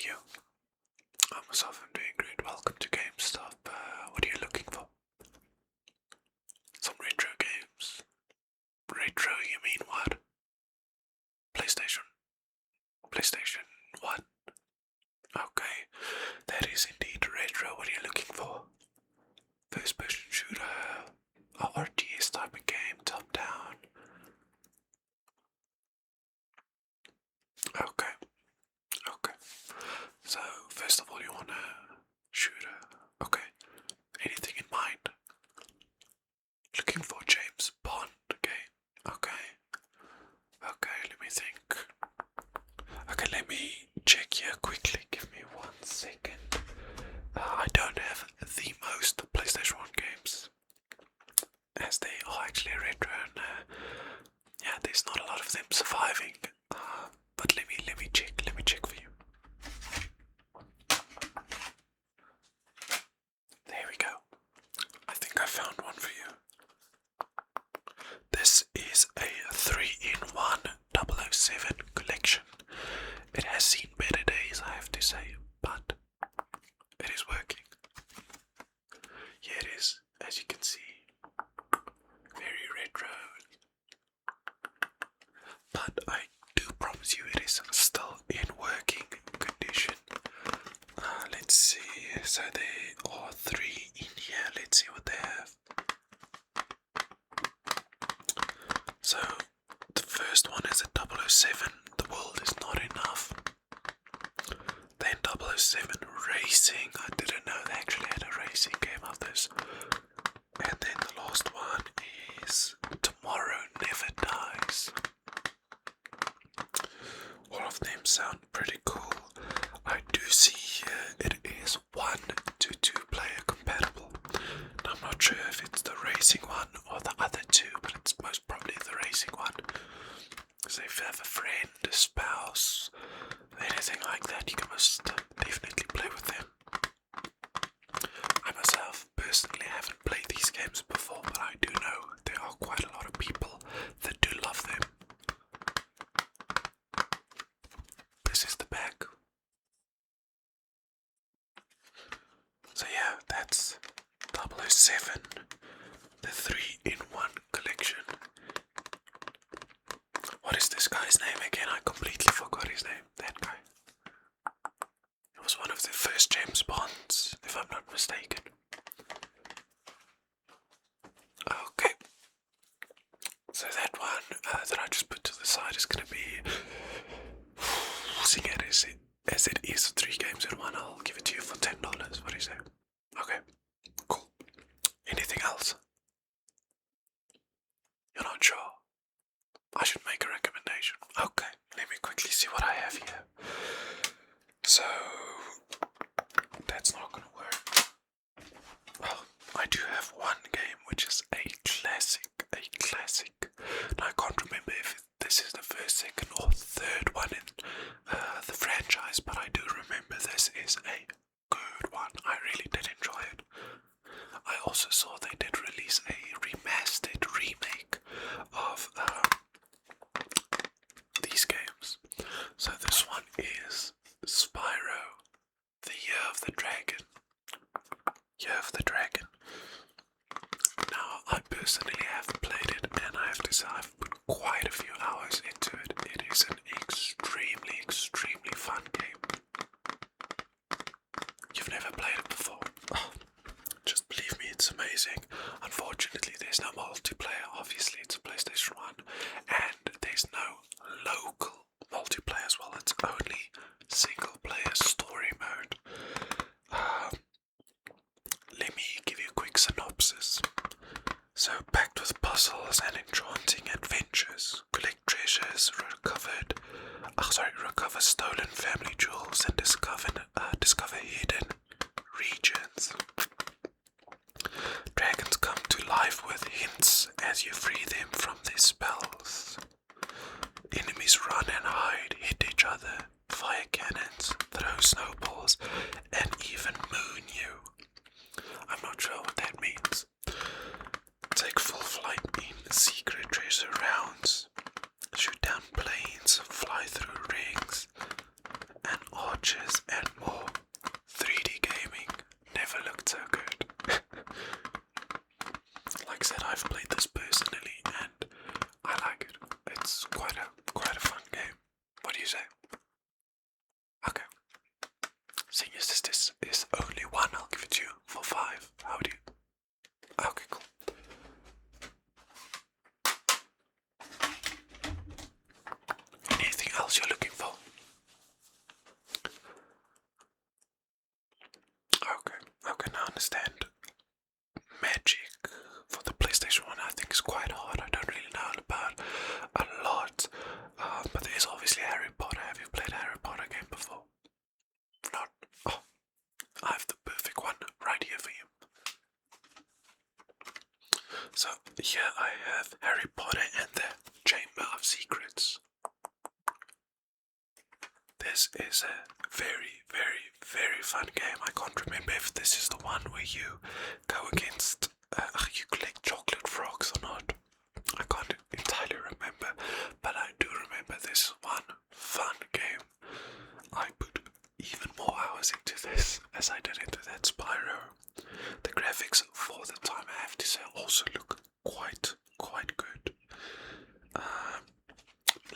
you? I myself am doing great. Welcome to GameStop. What are you looking for? Some retro games. Retro, you mean what? PlayStation. PlayStation 1. Okay, that is indeed retro. What are you looking for? First person shooter, a RTS type of game, top down. Okay, okay. So, first of all, you want a shooter. Okay, anything in mind? Looking for James Bond game. Okay, okay, let me think. Okay, let me check here quickly. Give me 1 second. I don't have the most PlayStation 1 games, as they are actually retro, and yeah, there's not a lot of them surviving. But let me check for you. There we go. I think I found one for you. This is a 3-in-1 007 collection. It has seen better days, I have to say, but it is working. Here it is, as you can see. Very retro. But I do promise you it is still in working condition. Let's see. So there are 3 in here. Let's see what they have. So the first one is a 007. The world is not enough. Then 007 Racing. I didn't know they actually had a racing game of this. And then the last one is Tomorrow Never Dies. All of them sound pretty cool. I do see here it is 1 to 2 player compatible. And I'm not sure if it's the racing one or the other two, but it's most probably the racing one. So if you have a friend, a spouse, anything like that, you can most definitely play with them. I myself personally haven't played these games before, but I do know there are quite a lot of people that do love them. This is the back. So yeah, that's 007, the 3-in-1 collection. What is this guy's name again? I completely forgot his name. That guy. It was one of the first James Bonds, if I'm not mistaken. Okay. So that one that I just put to the side is going to be... Seeing it as it is 3 games in 1, I'll give it to you for $10. What do you say? Okay. Cool. Anything else? You're not sure? I should make a recommendation. Okay, let me quickly see what I have here. So, that's not gonna work. Well, I do have one game which is a classic. Now, I can't remember if this is the first, second, or third one in the franchise, but I do remember this is a good one. I really did enjoy it. I also saw they did release a remastered remake of these games. So this one is Spyro, the Year of the Dragon. Year of the Dragon. Now, I personally have played it, and I have to say I've put quite a few hours into it. It is an extremely fun game. You've never played it before? Oh, just believe me, it's amazing. Unfortunately, there's no multiplayer. Obviously, it's a PlayStation 1, and there's no local multiplayer as well. It's only single-player story mode. Let me give you a quick synopsis. So, packed with puzzles and enchanting adventures, collect treasures, recover stolen family jewels, and discover hidden regions. Dragons come to life with hints as you free them from their spells. Enemies run and hide, hit each other, fire cannons, throw snowballs, and even moon you. I'm not sure what that means. Take full flight in secret treasure rounds, shoot down planes, fly through rings, and archers Seeing as this is only one, I'll give it to you for 5. How do you? Okay, cool. Anything else you're looking for? Okay, now I understand. Magic for the PlayStation 1 I think is quite hard. I don't really know about a lot. But there is obviously Harry Potter. Have you played a Harry Potter game before? If not, oh, I have the perfect one right here for you. So here I have Harry Potter and the Chamber of Secrets. This is a very, very, very fun game. I can't remember if this is the one where you go against, you collect chocolate frogs or not. I can't entirely remember, but I do remember this one fun game. I put even more hours into this as I did into that Spyro. The graphics for the time, I have to say, also look quite good.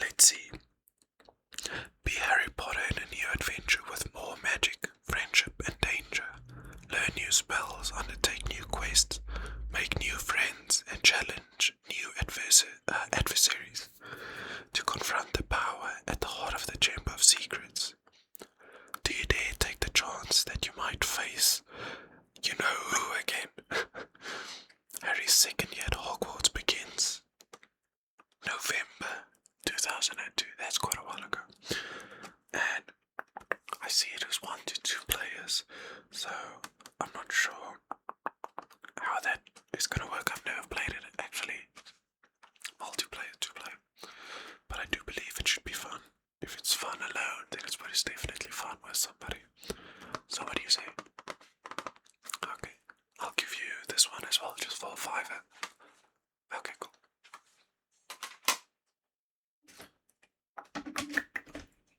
Let's see. Be Harry Potter in a new adventure with more magic, friendship and danger. Learn new spells, undertake new quests, make new friends and challenge new adversaries to confront the power at the heart of the Chamber of Secrets. Do you dare take the chance that you might face you know who again? Harry's second year at Hogwarts begins November 2002. That's quite a while ago. And I see it as 1 to 2 players, so I'm not sure how that is going to work. I've never played it actually. Multiplayer, 2-player. But I do believe it should be fun. If it's fun alone, then it's definitely fun with somebody. So what do you say? Okay, I'll give you this one as well, just for a 5. Okay, cool.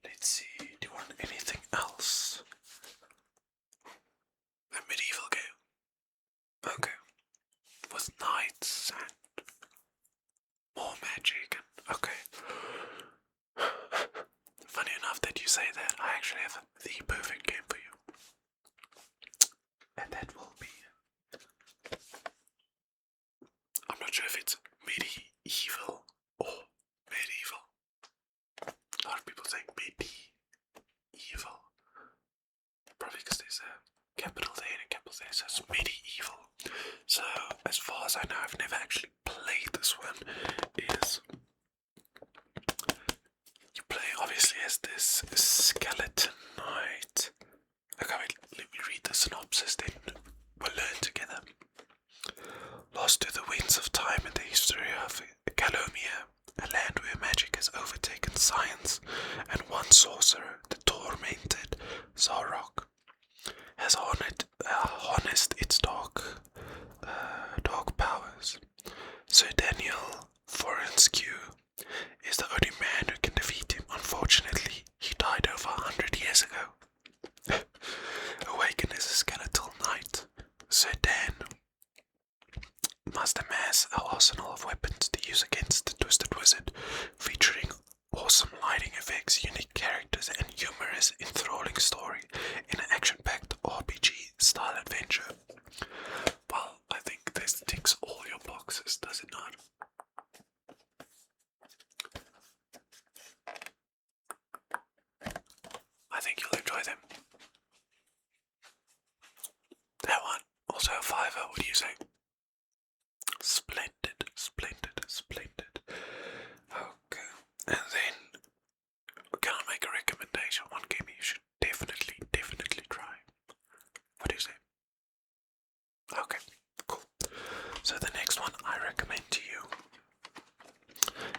Let's see, do you want anything else? A medieval game. Okay. With knights and more magic and okay. Funny enough that you say that, I actually have the perfect game for you. And that will be, I'm not sure if it's medieval or medieval. A lot of people saying medieval. Probably because there's a capital there and a capital there, so it's medieval. So, as far as I know, I've never actually played this one. Is you play obviously as this skeleton knight. Okay, wait, let me read the synopsis, then we'll learn together. Lost to the winds of time and the history of Calomia, a land where magic has overtaken science, and one sorcerer, the tormented Zarok, has harnessed its dark powers. Sir Daniel Forenscue is the only man who can defeat him. Unfortunately, he died over 100 years ago. Awakened as a skeletal knight, Sir Dan must amass an arsenal of weapons to use against the Twisted Wizard, featuring awesome lighting effects, unique characters, and humorous, enthralling story in an action-packed RPG-style adventure. Well, I think this ticks all your boxes, does it not? I think you'll enjoy them. That one, also a 5. What do you say? Splendid, splendid, splendid. Okay, and then can I make a recommendation? One game you should definitely try. What do you say? Okay, cool. So the next one I recommend to you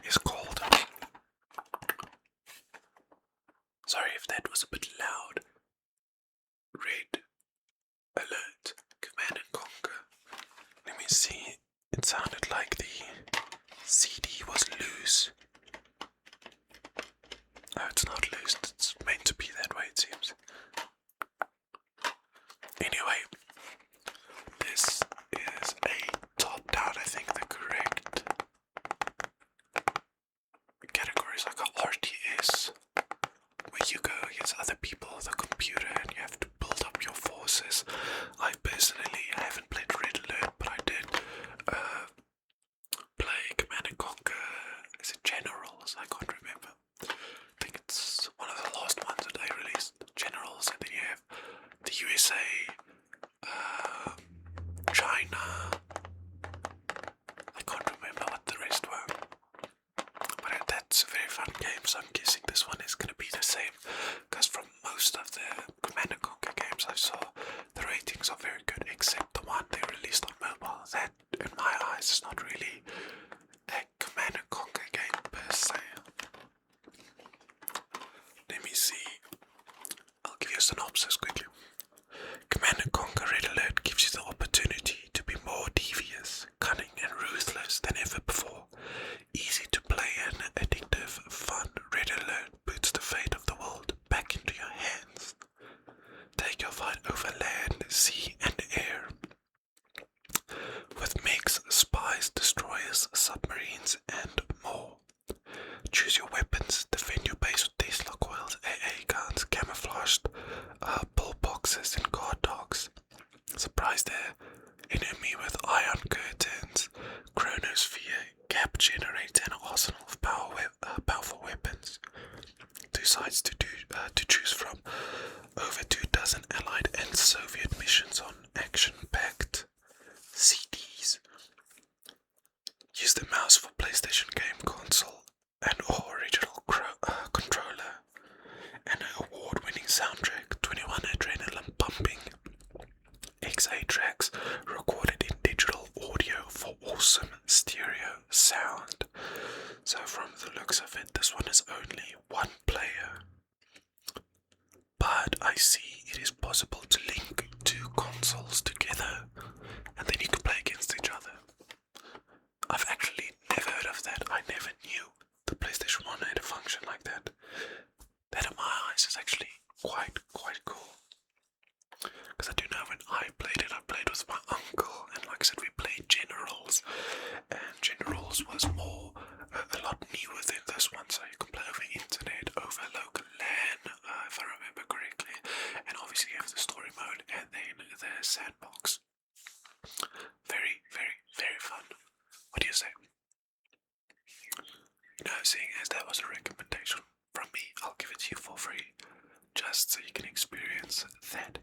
is called, sorry if that was a bit loud, Red Alert Command and Conquer. Let me see, it sounded like the CD was loose. No, it's not loose, it's meant to be that way it seems. Anyway, this is a top-down, I think the correct category is like a RTS, where you go against other people on the computer and you have to forces. I personally haven't played Red Alert, but I did play Command and Conquer. Is it Generals? I can't remember. I think it's one of the last ones that they released. Generals, and then you have the USA, China. I can't remember what the rest were. But that's a very fun game, so I'm guessing this one is going to be the same. Because from most of the Command and Conquer games I saw, the ratings are very good, except the one they released on mobile. That, in my eyes, is not really a Command and Conquer game per se. Let me see. I'll give you a synopsis quickly. Command and Conquer Red Alert gives you the opportunity to be more devious, cunning and ruthless than ever before. Easy to play and addictive fun, Red Alert puts the fate of the world back into your hands. Take your fight over land, sea and air. With mechs, spies, destroyers, submarines and more. Choose your weapons, defend your base with Tesla coils, AA guns, camouflaged bull boxes and guard dogs. Surprise there, enemy with ion curtains, chronosphere, gap generator and arsenal of powerful weapons. Two sides to choose from. Over 24 Allied and Soviet missions on action-packed CDs. Use the mouse for PlayStation game console and or original controller. And an award-winning soundtrack, 21 adrenaline pumping XA tracks recorded in digital audio for awesome stereo sound. So from the looks of it, this one is only one player. But I see it is possible to link two consoles together and then you can play against each other. I've actually never heard of that. I never knew the PlayStation 1 had a function like that. That in my eyes is actually quite cool. Because I do know when I played with my uncle, and like I said, we played Generals, and Generals was more, a lot newer than this one, so you can play over internet, over local LAN, if I remember correctly, and obviously you have the story mode, and then the sandbox. Very fun. What do you say? Seeing as that was a recommendation from me, I'll give it to you for free, just so you can experience that